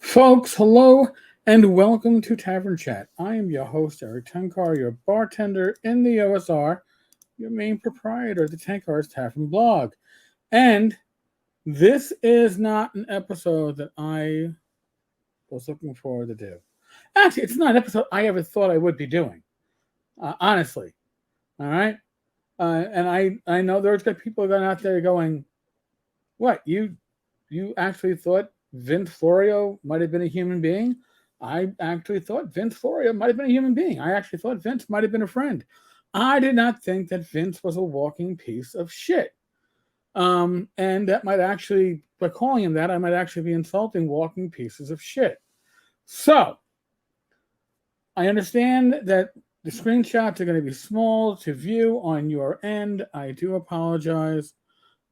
Folks, hello and welcome to Tavern Chat. I am your host, Eric Tenkar, your bartender in the OSR, your main proprietor of the Tenkar's Tavern blog. And this is not an episode that I was looking forward to do. Actually, it's not an episode I ever thought I would be doing, honestly. All right? And I know there's got people going out there going, what, you actually thought Vince Florio might have been a human being? I actually thought Vince Florio might have been a human being. I actually thought Vince might have been a friend. I did not think that Vince was a walking piece of shit. And that might actually, by calling him that, I might actually be insulting walking pieces of shit. So, I understand that the screenshots are going to be small to view on your end. I do apologize.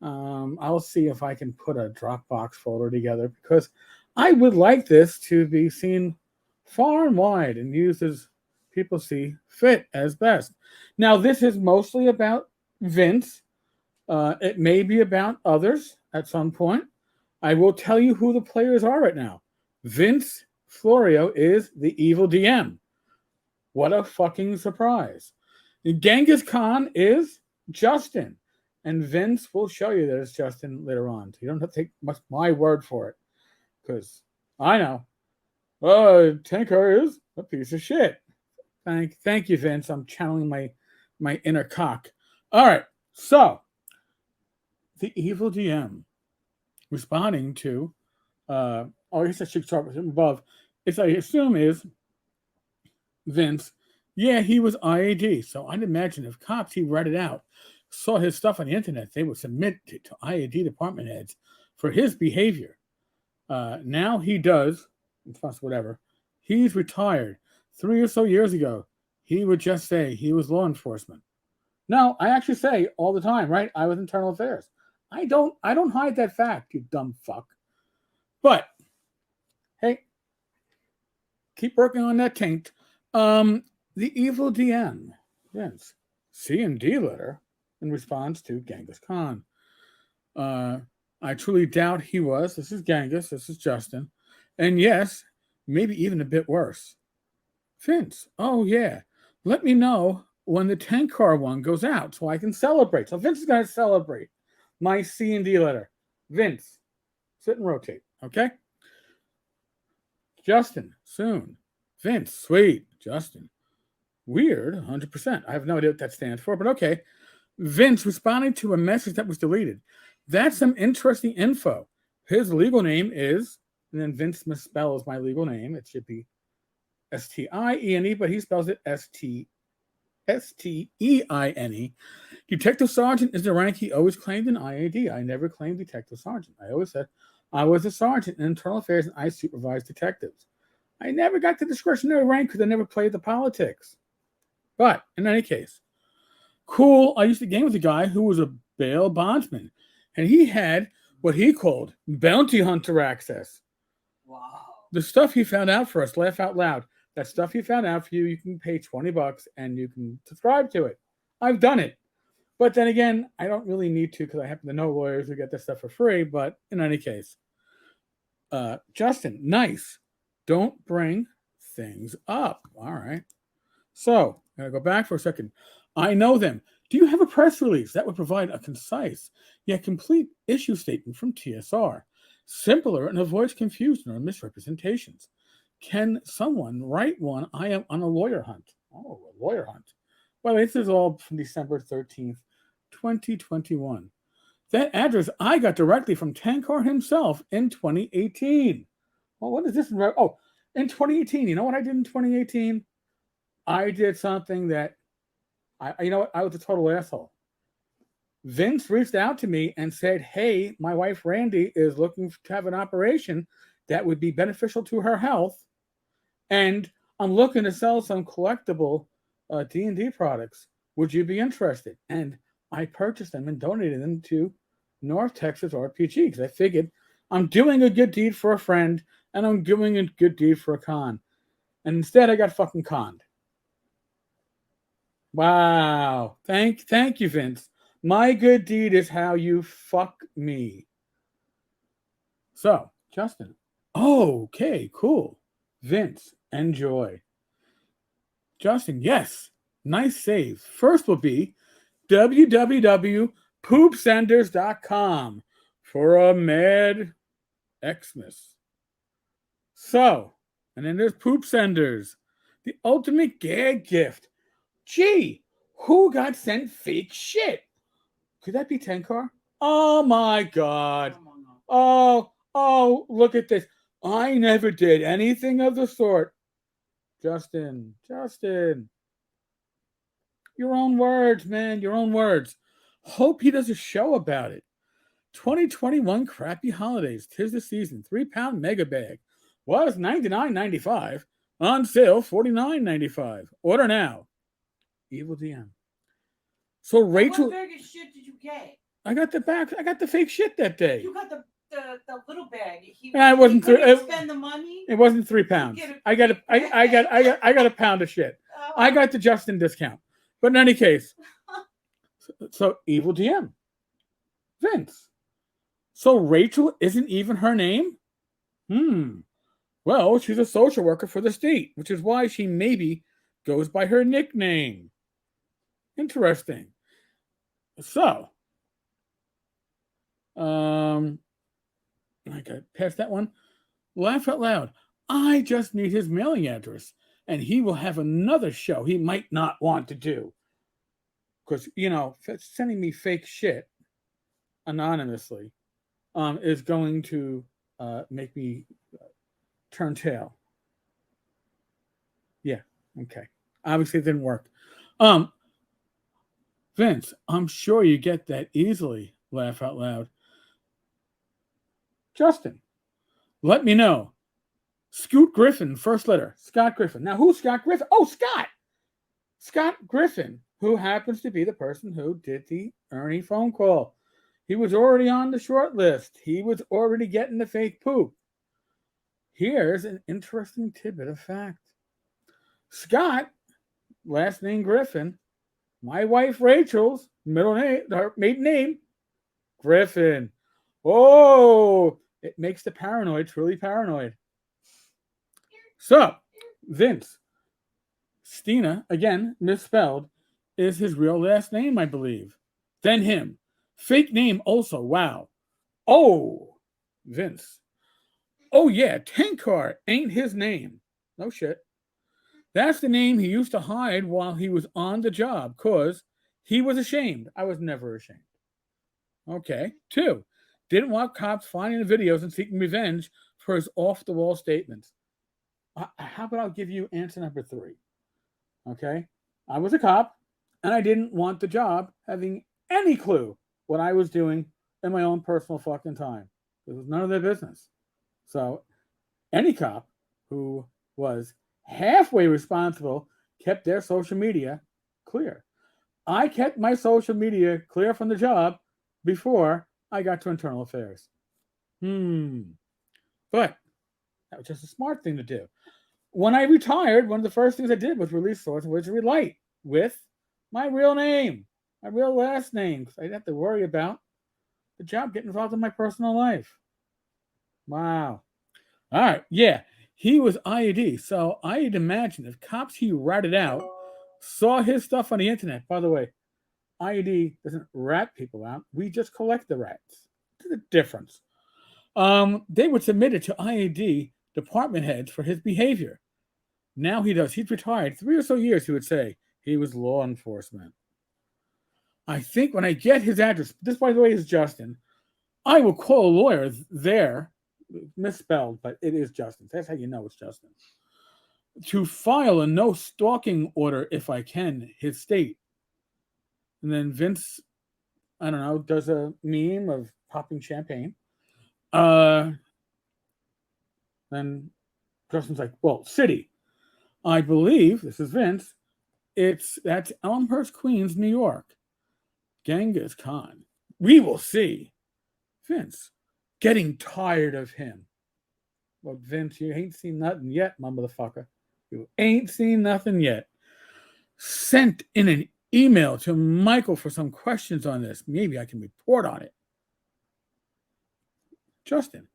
I'll see if I can put a Dropbox folder together because I would like this to be seen far and wide and used as people see fit as best. Now, this is mostly about Vince. It may be about others at some point. I will tell you who the players are right now. Vince Florio is the evil DM. What a fucking surprise. Genghis Khan is Justin. And Vince will show you that it's Justin later on. So you don't have to take my word for it. Because I know. Tankar is a piece of shit. Thank you, Vince. I'm channeling my inner cock. All right. So, the evil DM responding to, I guess I should start with him above. If I assume is Vince, yeah, he was IAD. So I'd imagine if cops, he read it out, saw his stuff on the internet, they would submit it to IAD department heads for his behavior. Now he does, plus whatever. He's retired. 3 or so years ago, he would just say he was law enforcement. No, I actually say all the time, right? I was internal affairs. I don't hide that fact, you dumb fuck. But hey, keep working on that taint. The evil DM, Vince, C and D letter in response to Genghis Khan. I truly doubt he was. This is Genghis. This is Justin. And yes, maybe even a bit worse. Vince, oh yeah, let me know when the 10 car one goes out so I can celebrate. So Vince is going to celebrate my C and D letter. Vince, sit and rotate, okay? Justin, soon. Vince, sweet. Justin, weird, 100%. I have no idea what that stands for, but okay. Vince responding to a message that was deleted. That's some interesting info. His legal name is, and then Vince misspells my legal name. It should be Stiene, but he spells it Steine. Detective Sergeant is the rank he always claimed in IAD. I never claimed Detective Sergeant. I always said I was a sergeant in internal affairs and I supervised detectives. I never got the discretionary rank because I never played the politics. But in any case, cool. I used to game with a guy who was a bail bondsman, and he had what he called bounty hunter access. Wow. The stuff he found out for us, laugh out loud. That stuff he found out for you, you can pay $20 and you can subscribe to it. I've done it. But then again, I don't really need to because I happen to know lawyers who get this stuff for free. But in any case, Justin, nice. Don't bring things up. All right. So, I'm going to go back for a second. I know them. Do you have a press release that would provide a concise yet complete issue statement from TSR? Simpler and avoids confusion or misrepresentations. Can someone write one? I am on a lawyer hunt. Oh, a lawyer hunt. Well, this is all from December 13th, 2021. That address I got directly from Tankar himself in 2018. Well, what is this? Oh, in 2018. You know what I did in 2018? I did something that I was a total asshole. Vince reached out to me and said, hey, my wife Randy is looking to have an operation that would be beneficial to her health. And I'm looking to sell some collectible D&D products. Would you be interested? And I purchased them and donated them to North Texas RPG because I figured I'm doing a good deed for a friend and I'm doing a good deed for a con. And instead I got fucking conned. Wow. Thank you, Vince. My good deed is how you fuck me. So, Justin, Okay, cool. Vince, enjoy. Justin, yes. Nice saves. First will be www.poopsenders.com for a mad Xmas. So, and then there's Poop Senders, the ultimate gag gift. Gee, who got sent fake shit? Could that be Tenkar? Oh my god. Look at this. I never did anything of the sort. Justin, your own words, man, your own words. Hope he does a show about it. 2021 crappy holidays. Tis the season. 3-pound mega bag. Was $99.95. On sale, $49.95. Order now. Evil DM. So Rachel. What bag of shit did you get? I got the fake shit that day. You got the little bag. It wasn't spend the money. It wasn't 3 pounds. I got a pound of shit. Oh. I got the Justin discount. But in any case, so evil DM. Vince. So Rachel isn't even her name? Well, she's a social worker for the state, which is why she maybe goes by her nickname. Interesting. So, I got past that one. Laugh out loud. I just need his mailing address, and he will have another show he might not want to do. Because, sending me fake shit anonymously is going to make me turn tail. Yeah, okay. Obviously, it didn't work. Vince, I'm sure you get that easily. Laugh out loud. Justin, let me know. Scoot Griffin, first letter. Scott Griffin. Now, who's Scott Griffin? Oh, Scott! Scott Griffin, who happens to be the person who did the Ernie phone call. He was already on the short list. He was already getting the fake poop. Here's an interesting tidbit of fact. Scott, last name Griffin, my wife Rachel's middle name, her maiden name, Griffin. Oh, it makes the paranoid truly paranoid. So, Vince, Stina, again, misspelled, is his real last name, I believe. Then him. Fake name also, wow. Oh, Vince. Oh, yeah, Tenkar ain't his name. No shit. That's the name he used to hide while he was on the job, because he was ashamed. I was never ashamed. Okay. 2, didn't want cops finding the videos and seeking revenge for his off-the-wall statements. How about I'll give you answer number 3? Okay. I was a cop, and I didn't want the job having any clue what I was doing in my own personal fucking time. It was none of their business. So any cop who was halfway responsible kept their social media clear. I kept my social media clear from the job before I got to internal affairs. But that was just a smart thing to do. When I retired, one of the first things I did was release Source and Wizardry Light with my real name, my real last name, because I didn't have to worry about the job getting involved in my personal life. Wow. All right. Yeah. He was IED. So I'd imagine if cops he ratted out saw his stuff on the internet. By the way, IED doesn't rat people out. We just collect the rats. There's a difference. They would submit it to IED department heads for his behavior. Now he does. He's retired 3 or so years, he would say. He was law enforcement. I think when I get his address, this, by the way, is Justin, I will call a lawyer there, misspelled, but it is Justin. That's how you know it's Justin. To file a no stalking order, if I can, his state. And then Vince, I don't know, does a meme of popping champagne. Then Justin's like, well, city. I believe, this is Vince, that's Elmhurst, Queens, New York. Genghis Khan. We will see. Vince, getting tired of him. Well, Vince, you ain't seen nothing yet, my motherfucker. You ain't seen nothing yet. Sent in an email to Michael for some questions on this. Maybe I can report on it. Justin,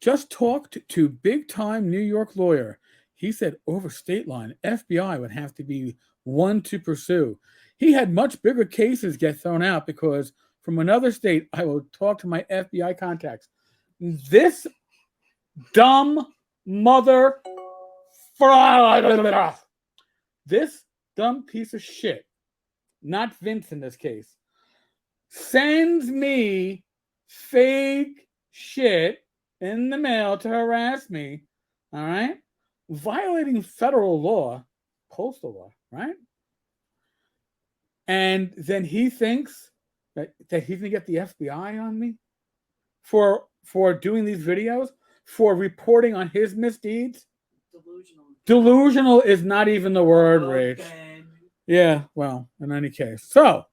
Just talked to big-time New York lawyer. He said over state line, FBI would have to be one to pursue. He had much bigger cases get thrown out because from another state, I will talk to my FBI contacts. This dumb mother... This dumb piece of shit, not Vince in this case, sends me fake shit in the mail to harass me, all right? Violating federal law, postal law, right? And then he thinks that he's going to get the FBI on me for doing these videos, for reporting on his misdeeds. Delusional is not even the word, Rach. Yeah, well, in any case. So,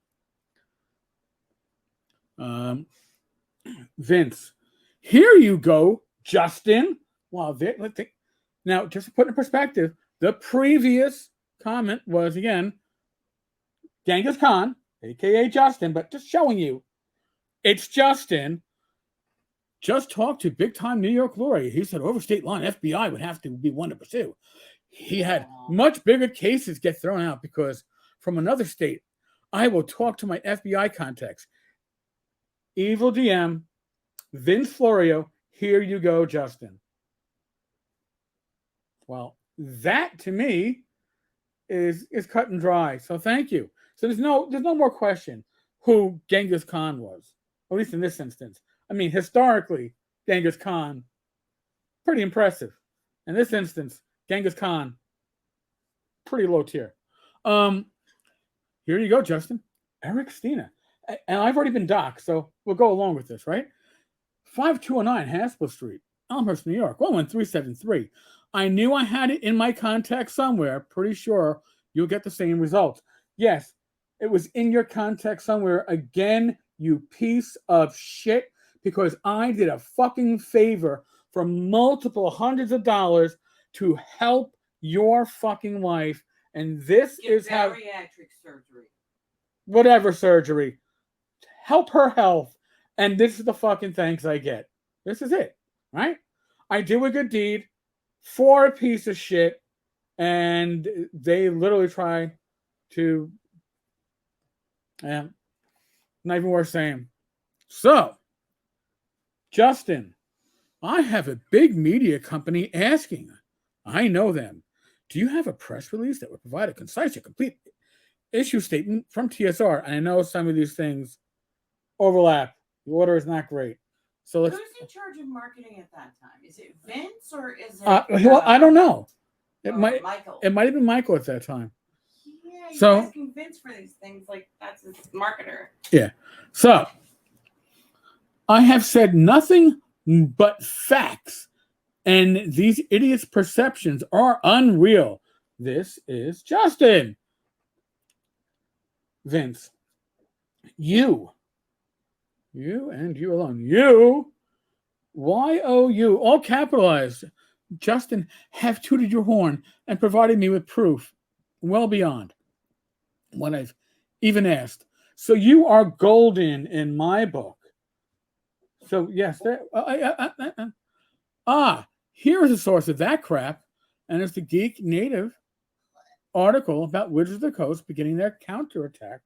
Vince, here you go, Justin. Well, now, just to put in perspective, the previous comment was, again, Genghis Khan, a.k.a. Justin, but just showing you, it's Justin. Just talked to big-time New York lawyer. He said over state line, FBI would have to be one to pursue. He had much bigger cases get thrown out because from another state, I will talk to my FBI contacts. Evil DM, Vince Florio, here you go, Justin. Well, that to me is cut and dry. So thank you. So there's no more question who Genghis Khan was, at least in this instance. I mean, historically, Genghis Khan, pretty impressive. In this instance, Genghis Khan, pretty low tier. Here you go, Justin. Eric Stina. And I've already been doxxed, so we'll go along with this, right? 5209 Haspel Street, Elmhurst, New York, 11373. I knew I had it in my contact somewhere. Pretty sure you'll get the same results. Yes, it was in your contact somewhere. Again, you piece of shit, because I did a fucking favor for multiple hundreds of dollars to help your fucking wife. And this is how... Bariatric surgery. Whatever surgery. Help her health. And this is the fucking thanks I get. This is it, right? I do a good deed for a piece of shit, and they literally try to... not even worth saying. So, Justin, I have a big media company asking. I know them. Do you have a press release that would provide a concise and complete issue statement from TSR? And I know some of these things overlap. The order is not great. So who's in charge of marketing at that time? Is it Vince or is it? Well, I don't know. Michael. It might have been Michael at that time. Yeah, he's so asking Vince for these things, like that's his marketer. Yeah. So I have said nothing but facts, and these idiots' perceptions are unreal. This is Justin. Vince, you and you alone, you, Y-O-U, all capitalized, Justin, have tooted your horn and provided me with proof well beyond what I've even asked. So you are golden in my book. So yes, here is the source of that crap, and it's the Geek Native article about Wizards of the Coast beginning their counterattack,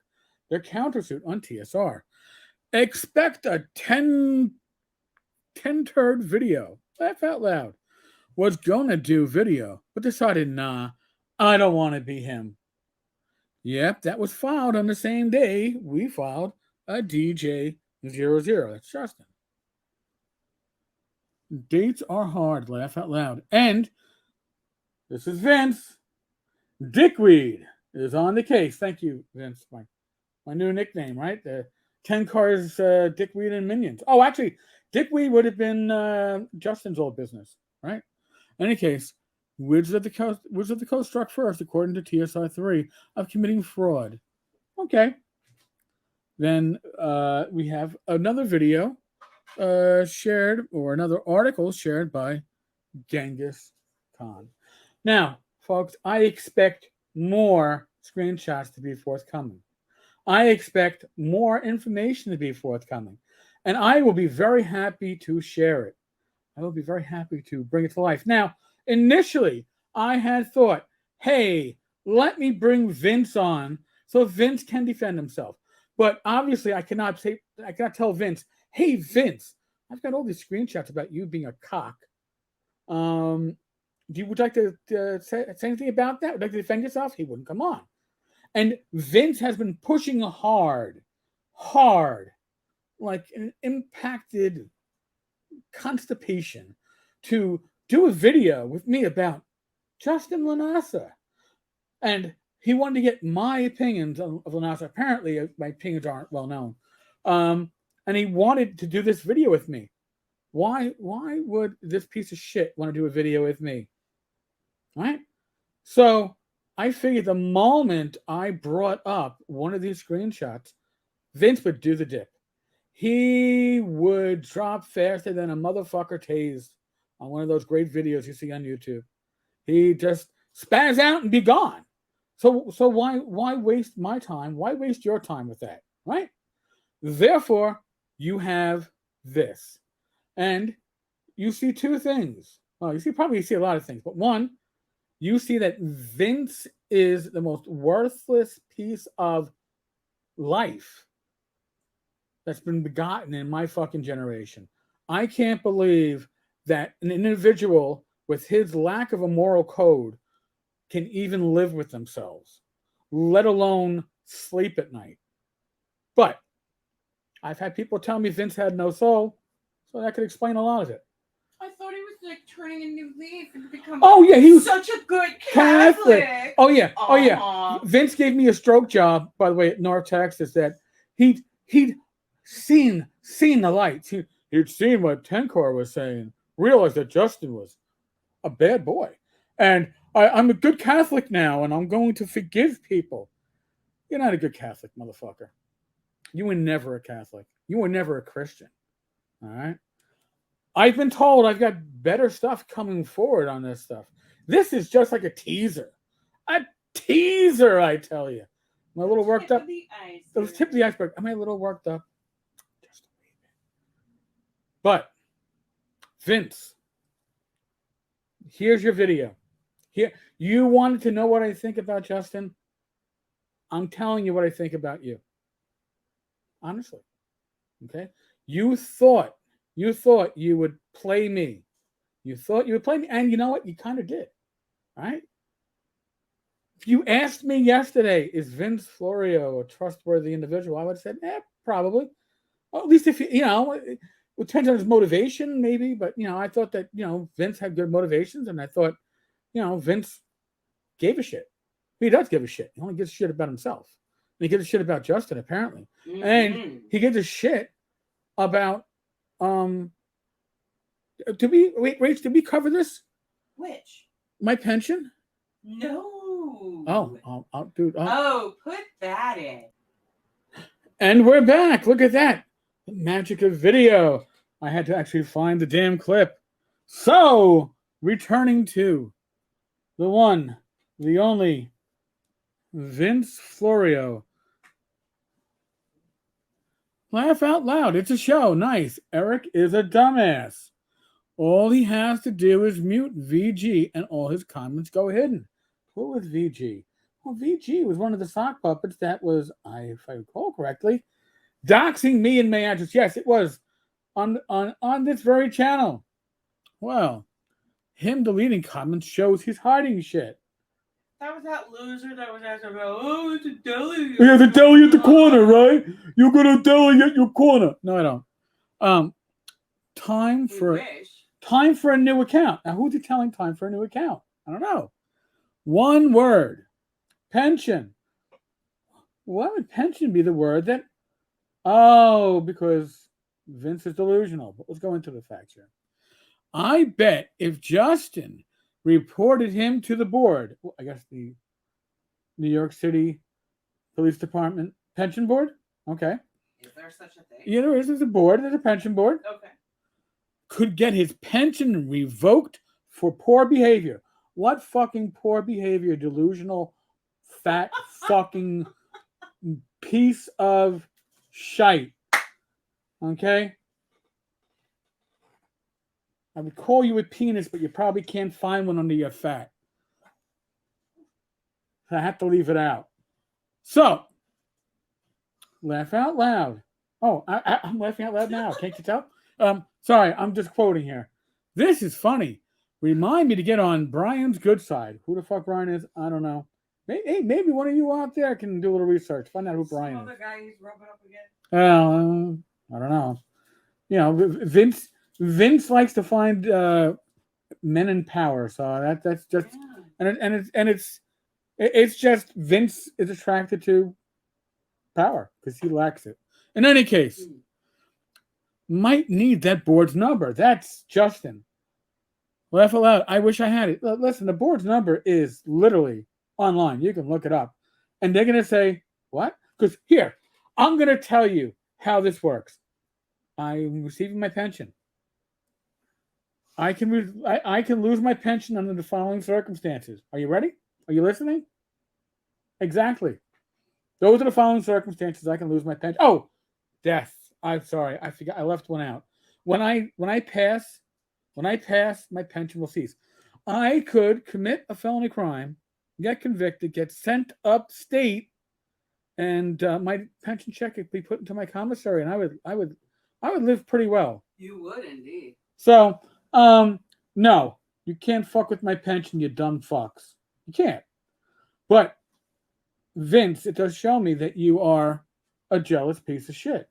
their countersuit on TSR. Expect a 10 turd video. Laugh out loud. Was gonna do video, but decided, nah, I don't want to be him. Yep, that was filed on the same day we filed a DJ00. That's Justin. Dates are hard. Laugh out loud. And this is Vince. Dickweed is on the case. Thank you, Vince. My new nickname, right? The 10 cars, Dickweed and Minions. Oh, actually, Dickweed would have been Justin's old business, right? In any case, Wizards of the Coast struck first, according to TSR 3, of committing fraud. Okay. Then we have another video shared, or another article shared by Genghis Khan. Now, folks, I expect more screenshots to be forthcoming. I expect more information to be forthcoming. And I will be very happy to share it. I will be very happy to bring it to life. Now, initially, I had thought, hey, let me bring Vince on so Vince can defend himself. But obviously, I cannot tell Vince, hey, Vince, I've got all these screenshots about you being a cock. Um, would you like to say anything about that? Would you like to defend yourself? He wouldn't come on. And Vince has been pushing hard, like an impacted constipation, to do a video with me about Justin Lanasa. And he wanted to get my opinions of Lanasa. Apparently, my opinions aren't well known. And he wanted to do this video with me. Why would this piece of shit want to do a video with me? Right? So I figured the moment I brought up one of these screenshots, Vince would do the dip. He would drop faster than a motherfucker tased on one of those great videos you see on YouTube. He just spaz out and be gone. So why waste my time? Why waste your time with that? Right? Therefore, you have this. And you see two things. Well, you see a lot of things, but one, you see that Vince is the most worthless piece of life that's been begotten in my fucking generation. I can't believe that an individual with his lack of a moral code can even live with themselves, let alone sleep at night. But I've had people tell me Vince had no soul, so that could explain a lot of it. I thought he was like turning a new leaf and becoming he was such a good Catholic. Oh yeah. Vince gave me a stroke job, by the way, at North Texas. That he'd seen the lights. He'd seen what Tenkor was saying, realized that Justin was a bad boy, and I'm a good Catholic now, and I'm going to forgive people. You're not a good Catholic, motherfucker. You were never a Catholic. You were never a Christian. All right. I've been told I've got better stuff coming forward on this stuff. This is just like a teaser. A teaser, I tell you. I'm a little worked up. It was tip of the iceberg. I'm a little worked up. Just a wee bit. But, Vince, here's your video. Here, you wanted to know what I think about Justin? I'm telling you what I think about you. Honestly. Okay? You thought you would play me. You thought you would play me, and you know what? You kind of did. Right? If you asked me yesterday, is Vince Florio a trustworthy individual? I would have said, probably. Well, at least if it depends on his motivation, maybe. But, I thought that, Vince had good motivations, and I thought, Vince gave a shit. He does give a shit. He only gives a shit about himself. And he gives a shit about Justin, apparently. Mm-hmm. And he gives a shit about, did we cover this? Which? My pension? No. Dude. Put that in. And we're back. Look at that. The magic of video. I had to actually find the damn clip. So, returning to the one, the only, Vince Florio. Laugh out loud. It's a show. Nice. Eric is a dumbass. All he has to do is mute VG and all his comments go hidden. Who was VG? Well, VG was one of the sock puppets that was, if I recall correctly, doxing me and my address. Yes, it was on this very channel. Well, him deleting comments shows he's hiding shit. That was that loser that was asking about, it's a deli. Yeah, the deli at the corner, right? You're gonna deli at your corner. No, I don't. Time for a new account. Now, who's he telling time for a new account? I don't know. One word. Pension. Why would pension be the word that... Oh, because Vince is delusional. But let's go into the facts here. I bet if Justin reported him to the board, I guess the New York City Police Department Pension Board? Okay. Is there such a thing? Yeah, there is. There's a board. There's a pension board. Okay. Could get his pension revoked for poor behavior. What fucking poor behavior, delusional, fat fucking piece of shite. Okay? I would call you a penis, but you probably can't find one under your fat. I have to leave it out. So, laugh out loud. Oh, I'm laughing out loud now. Can't you tell? Sorry, I'm just quoting here. This is funny. Remind me to get on Brian's good side. Who the fuck Brian is? I don't know. Maybe one of you out there can do a little research. Find out who Brian Some is. other guy who's rubbing up again. Well, I don't know. You know, Vince likes to find men in power, so that's just Yeah. and it's just Vince is attracted to power because he lacks it. In any case, might need that board's number. That's Justin. Laugh aloud. I wish I had it. Listen, the board's number is literally online. You can look it up. And they're going to say, what? Because here, I'm going to tell you how this works. I'm receiving my pension. I can lose my pension under the following circumstances. Are you ready? Are you listening? Exactly. Those are the following circumstances I can lose my pension. Oh, death. I'm sorry. I forgot. I left one out. When I pass, my pension will cease. I could commit a felony crime, get convicted, get sent upstate, and my pension check could be put into my commissary, and I would live pretty well. You would indeed. So, no, you can't fuck with my pension, you dumb fucks. You can't. But Vince, it does show me that you are a jealous piece of shit.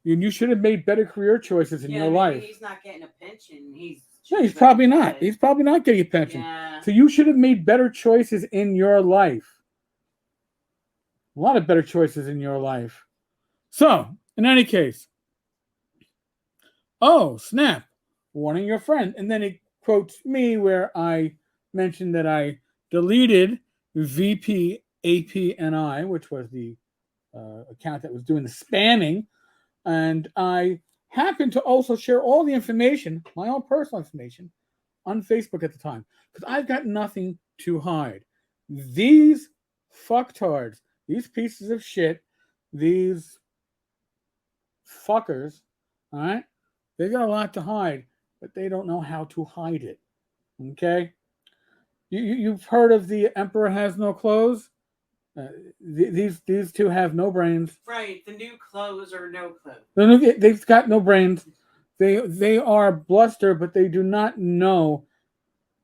You should have made better career choices in your life. He's not getting a pension. He's probably not. He's probably not getting a pension. Yeah. So you should have made better choices in your life. A lot of better choices in your life. So, in any case, oh, snap, warning your friend. And then it quotes me where I mentioned that I deleted VP APNI, which was the account that was doing the spamming. And I happened to also share all the information, my own personal information, on Facebook at the time. Because I've got nothing to hide. These fucktards, these pieces of shit, these fuckers, all right, they've got a lot to hide, but they don't know how to hide it. Okay? You've heard of the Emperor Has No Clothes? These two have no brains. Right, the new clothes or no clothes. They've got no brains. They are bluster, but they do not know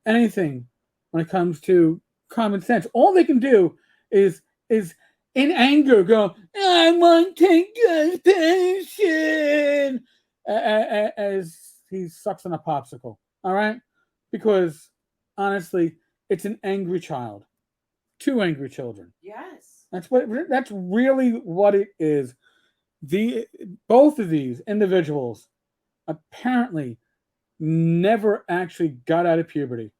anything when it comes to common sense. All they can do is in anger go, I want to take pension, as he sucks on a popsicle. All right, because honestly, it's an angry child. Two angry children. Yes. That's really what it is. Both of these individuals apparently never actually got out of puberty.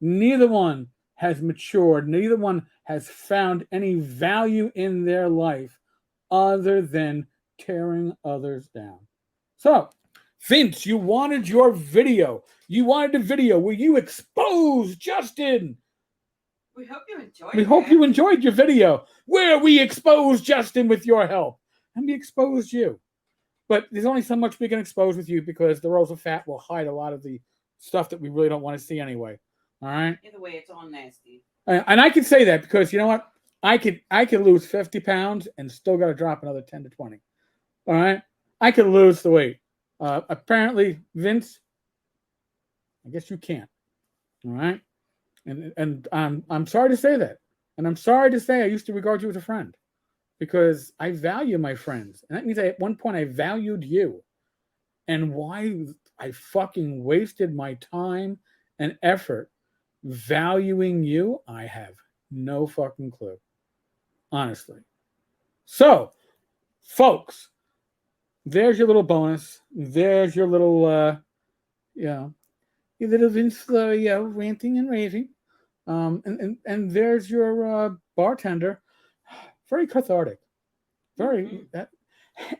Neither one has matured. Neither one has found any value in their life other than tearing others down. So, Vince, you wanted your video. You wanted a video where you expose Justin. We hope you enjoyed We hope you enjoyed your video where we exposed Justin with your help. And we exposed you. But there's only so much we can expose with you because the rolls of fat will hide a lot of the stuff that we really don't want to see anyway. All right? Either way, it's all nasty. And I can say that because you know what? I could lose 50 pounds and still got to drop another 10 to 20. All right? I could lose the weight. Apparently, Vince, I guess you can't. All right? And I'm sorry to say that. And I'm sorry to say I used to regard you as a friend because I value my friends. And that means at one point I valued you. And why I fucking wasted my time and effort valuing you, I have no fucking clue. Honestly. So, folks, there's your little bonus. There's your little, your little Vince Florio ranting and raving. And there's your bartender. Very cathartic. Very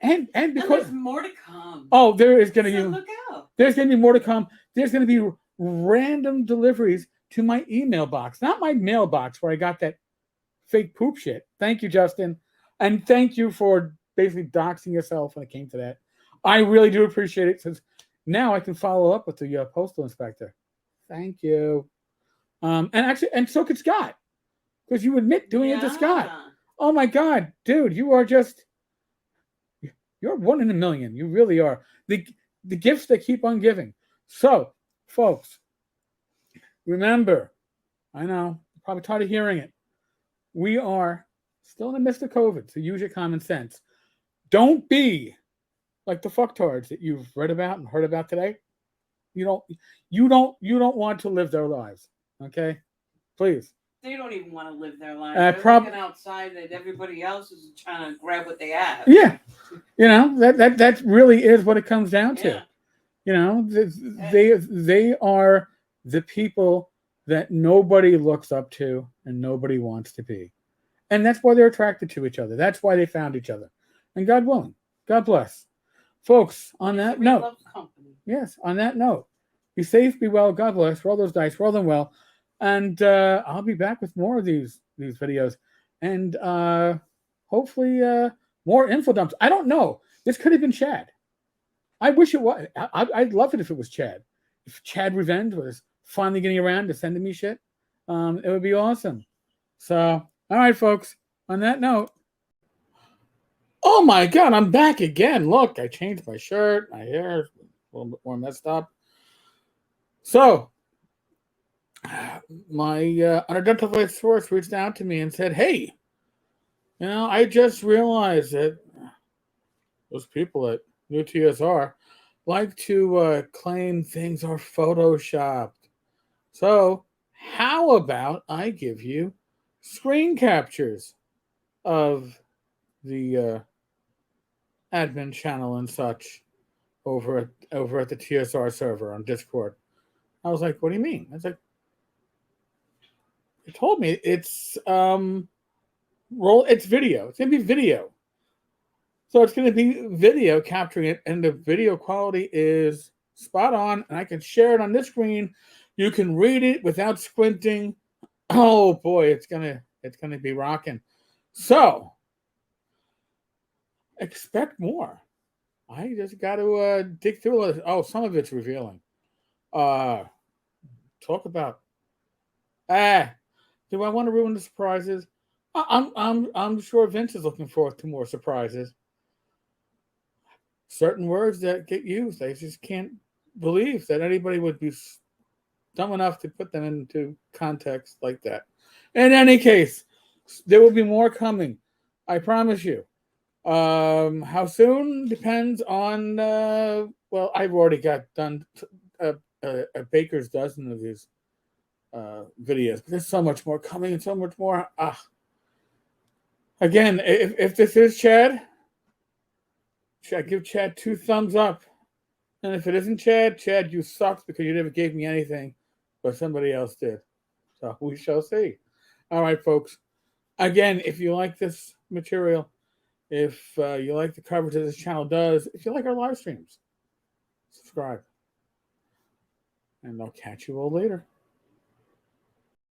and because there's more to come. Oh, there is gonna So be look out. There's gonna be more to come. There's gonna be random deliveries to my email box, not my mailbox where I got that fake poop shit. Thank you, Justin, and thank you for basically doxing yourself when it came to that. I really do appreciate it since Now I can follow up with the postal inspector. Thank you. And so could Scott, because you admit doing it to Scott. Oh my God, dude, you're one in a million. You really are. The gifts that keep on giving. So, folks, remember, I know, you're probably tired of hearing it. We are still in the midst of COVID, so use your common sense. Don't be like the fucktards that you've read about and heard about today. You don't you don't want to live their lives. Okay? Please. They don't even want to live their lives. They're looking outside at everybody else is trying to grab what they have. Yeah. That really is what it comes down to. Yeah. They are the people that nobody looks up to and nobody wants to be. And that's why they're attracted to each other. That's why they found each other. And God willing, God bless. Folks, on that note, loves company. yes, on that note, be safe, be well, God bless, roll those dice, roll them well. And I'll be back with more of these videos. And hopefully more info dumps. I don't know. This could have been Chad. I wish it was. I'd love it if it was Chad. If Chad Revenge was finally getting around to sending me shit, it would be awesome. So, all right, folks. On that note, oh my God, I'm back again. Look, I changed my shirt. My hair is a little bit more messed up. So, my unidentified source reached out to me and said, "Hey, I just realized that those people at New TSR like to claim things are photoshopped. So, how about I give you screen captures of the admin channel and such over at the TSR server on Discord?" I was like, "What do you mean?" I was like, "They told me it's it's video. It's gonna be video. So it's gonna be video capturing it, and the video quality is spot on, and I can share it on this screen. You can read it without squinting. Oh boy, it's gonna be rocking. So expect more. I just got to dig through it. Oh, some of it's revealing. Talk about do I want to ruin the surprises? I'm sure Vince is looking forward to more surprises. Certain words that get used, I just can't believe that anybody would be dumb enough to put them into context like that. In any case, there will be more coming. I promise you. How soon depends on. Well, I've already got done a baker's dozen of these videos. But there's so much more coming and so much more. Again, if this is Chad, give Chad 2 thumbs up. And if it isn't Chad, you sucked because you never gave me anything, but somebody else did. So we shall see. All right, folks. Again, if you like this material, if you like the coverage that this channel does, if you like our live streams, subscribe. And I'll catch you all later.